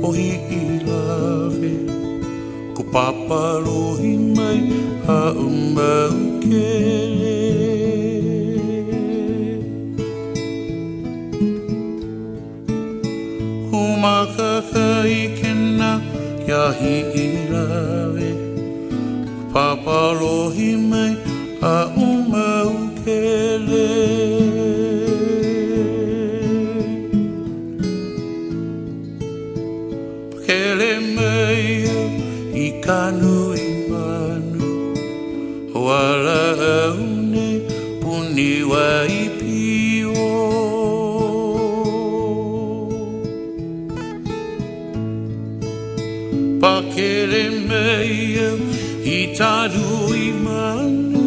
ohi I lawe ko papalohi mai ha umau kele Humakaka I kena yahi I lawe ko papalohi mai ha umau kele Kele mai I kanu I manu Wala aune puni wa I pio Pa kele mai I taru I manu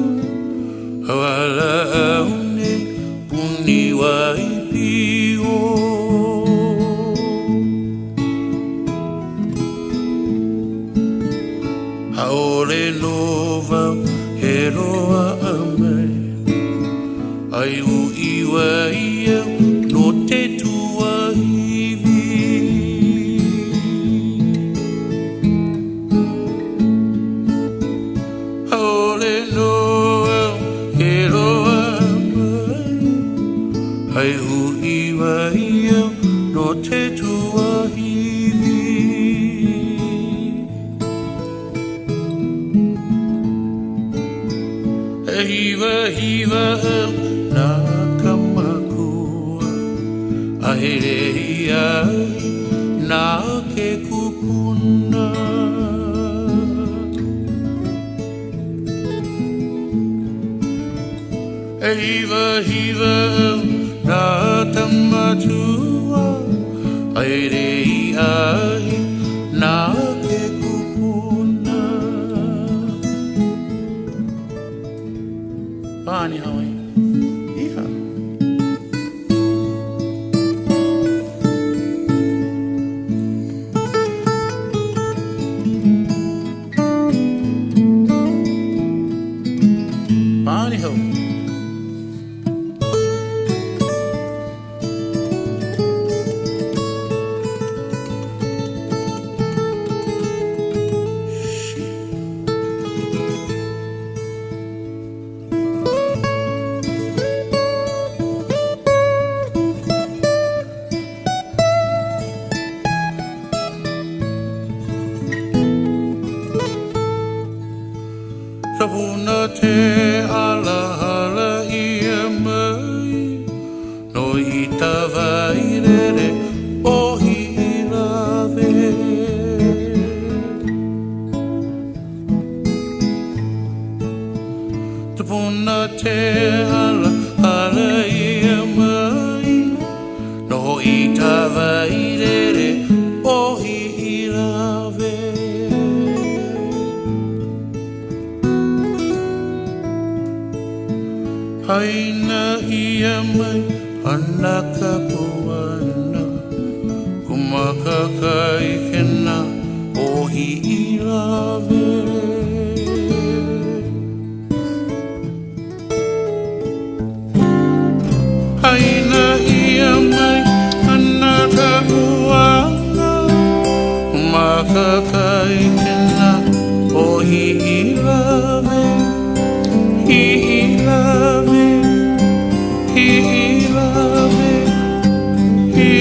Wala aune puni wa I pio Haole nova he roa a mai Ai u iwa ia no te tua hivi Haole noa he roa a mai Ai u iwa ia no te tua hivi Hiva hiva na kamakua Ahere ai na ke kupuna Hiva hiva na tamatua Ahere ai na ke kupuna Pani haui. Iha. Pani haui. Kapuna te ala hala ia mai No I tawa I rere ohi I lawe Kapuna te ala hala ia mai No I tawa I rere ohi I lawe Haina ia mai ana ka puana Kumakaka I kena ohi I lawe Haina ia mai ana ka puana Kumakaka I kena ohi I lawe I love it, he love it, he